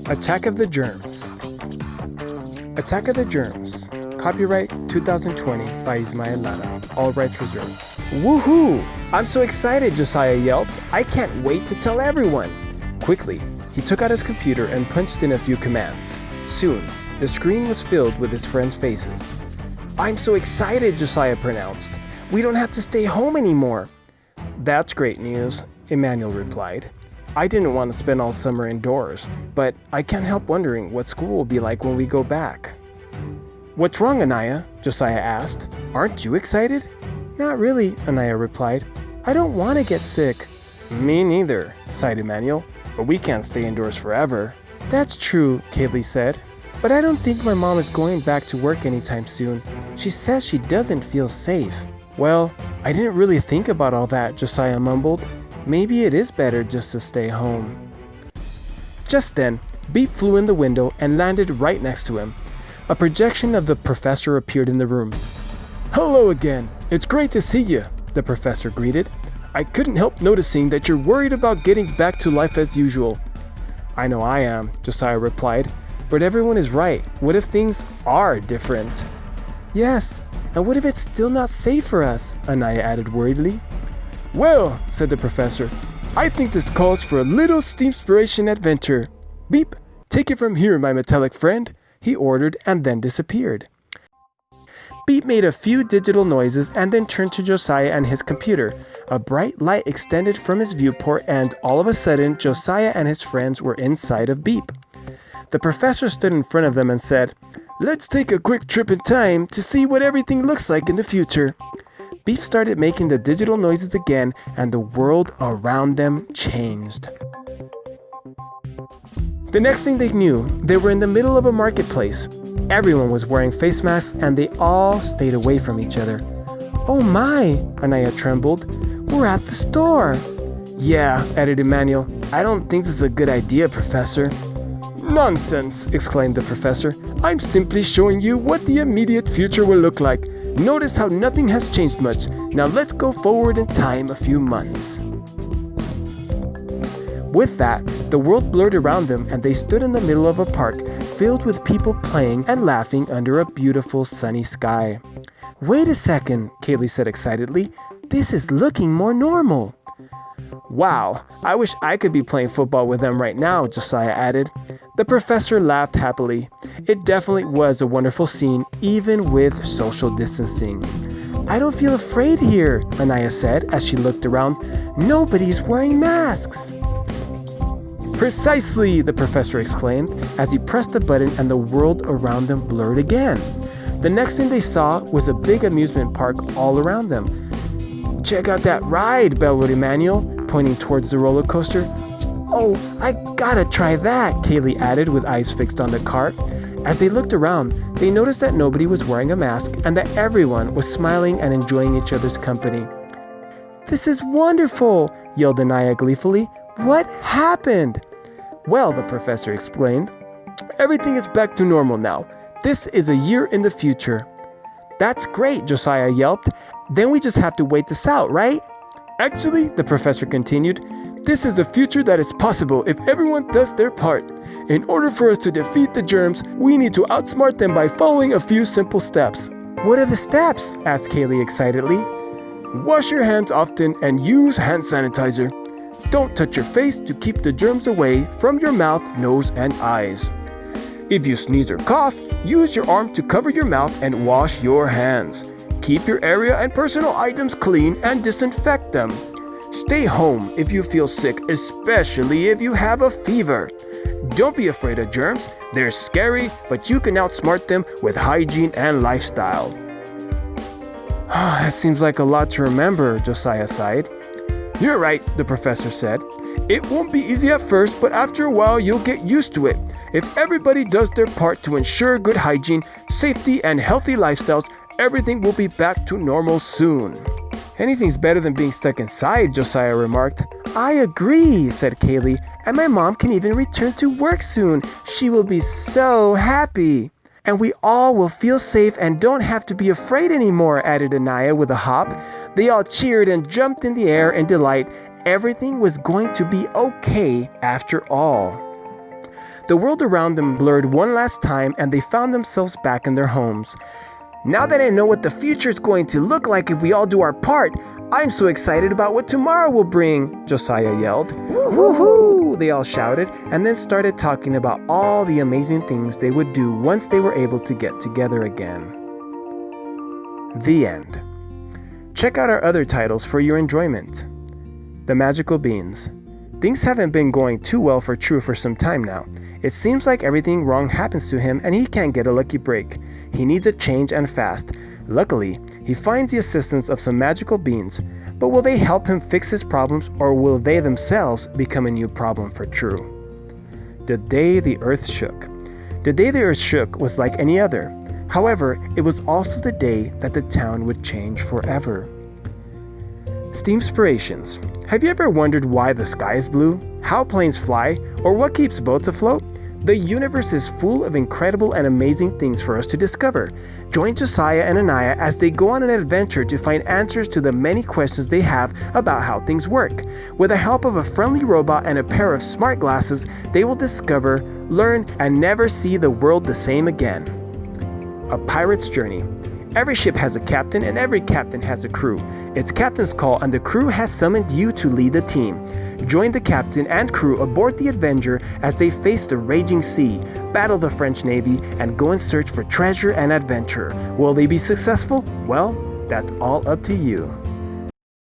Attack of the Germs. Attack of the Germs. Copyright 2020 by Ismael Lara. All rights reserved. Woohoo! I'm so excited, Josiah yelped. I can't wait to tell everyone. Quickly, he took out his computer and punched in a few commands. Soon, the screen was filled with his friends' faces. I'm so excited, Josiah pronounced. We don't have to stay home anymore. That's great news, Emmanuel replied. I didn't want to spend all summer indoors, but I can't help wondering what school will be like when we go back. What's wrong, Anaya? Josiah asked. Aren't you excited? Not really, Anaya replied. I don't want to get sick. Me neither, sighed Emmanuel, but we can't stay indoors forever. That's true, Kaylee said, but I don't think my mom is going back to work anytime soon. She says she doesn't feel safe. Well, I didn't really think about all that, Josiah mumbled. Maybe it is better just to stay home. Just then, Beep flew in the window and landed right next to him. A projection of the professor appeared in the room. Hello again. It's great to see you, the professor greeted. I couldn't help noticing that you're worried about getting back to life as usual. I know I am, Josiah replied, but everyone is right. What if things are different? Yes, and what if it's still not safe for us? Anaya added worriedly. Well, said the professor, I think this calls for a little STEAMspiration adventure. Beep, take it from here, my metallic friend, he ordered and then disappeared. Beep made a few digital noises and then turned to Josiah and his computer. A bright light extended from his viewport and all of a sudden, Josiah and his friends were inside of Beep. The professor stood in front of them and said, Let's take a quick trip in time to see what everything looks like in the future. Beep started making the digital noises again and the world around them changed. The next thing they knew, they were in the middle of a marketplace. Everyone was wearing face masks and they all stayed away from each other. Oh my, Anaya trembled. We're at the store. Yeah, added Emmanuel. I don't think this is a good idea, Professor. Nonsense, exclaimed the professor. I'm simply showing you what the immediate future will look like. Notice how nothing has changed much. Now let's go forward in time a few months. With that, the world blurred around them and they stood in the middle of a park filled with people playing and laughing under a beautiful sunny sky. Wait a second, Kaylee said excitedly. This is looking more normal. Wow, I wish I could be playing football with them right now, Josiah added. The professor laughed happily. It definitely was a wonderful scene, even with social distancing. I don't feel afraid here, Anaya said as she looked around. Nobody's wearing masks. Precisely, the professor exclaimed as he pressed the button and the world around them blurred again. The next thing they saw was a big amusement park all around them. Check out that ride, bellowed Emmanuel, pointing towards the roller coaster. Oh, I gotta try that, Kaylee added with eyes fixed on the cart. As they looked around, they noticed that nobody was wearing a mask and that everyone was smiling and enjoying each other's company. This is wonderful, yelled Anaya gleefully. What happened? Well, the professor explained, everything is back to normal now. This is a year in the future. That's great, Josiah yelped. Then we just have to wait this out, right? Actually, the professor continued, this is a future that is possible if everyone does their part. In order for us to defeat the germs, we need to outsmart them by following a few simple steps. What are the steps? Asked Kaylee excitedly. Wash your hands often and use hand sanitizer. Don't touch your face to keep the germs away from your mouth, nose, and eyes. If you sneeze or cough, use your arm to cover your mouth and wash your hands. Keep your area and personal items clean and disinfect them. Stay home if you feel sick, especially if you have a fever. Don't be afraid of germs. They're scary, but you can outsmart them with hygiene and lifestyle. That seems like a lot to remember, Josiah sighed. You're right, the professor said. It won't be easy at first, but after a while you'll get used to it. If everybody does their part to ensure good hygiene, safety, and healthy lifestyles, everything will be back to normal soon. Anything's better than being stuck inside, Josiah remarked. I agree, said Kaylee, and my mom can even return to work soon. She will be so happy. And we all will feel safe and don't have to be afraid anymore, added Anaya with a hop. They all cheered and jumped in the air in delight. Everything was going to be okay after all. The world around them blurred one last time and they found themselves back in their homes. Now that I know what the future is going to look like if we all do our part, I'm so excited about what tomorrow will bring, Josiah yelled. Woohoo! They all shouted and then started talking about all the amazing things they would do once they were able to get together again. The end. Check out our other titles for your enjoyment. The Magical Beans. Things haven't been going too well for True for some time now. It seems like everything wrong happens to him and he can't get a lucky break. He needs a change and fast. Luckily, he finds the assistance of some magical beans. But will they help him fix his problems, or will they themselves become a new problem for True? The Day the Earth Shook. The day the earth shook was like any other. However, it was also the day that the town would change forever. STEAMspirations. Have you ever wondered why the sky is blue, how planes fly, or what keeps boats afloat? The universe is full of incredible and amazing things for us to discover. Join Josiah and Anaya as they go on an adventure to find answers to the many questions they have about how things work. With the help of a friendly robot and a pair of smart glasses, they will discover, learn, and never see the world the same again. A Pirate's Journey. Every ship has a captain and every captain has a crew. It's captain's call and the crew has summoned you to lead the team. Join the captain and crew aboard the Avenger as they face the raging sea, battle the French Navy, and go in search for treasure and adventure. Will they be successful? Well, that's all up to you.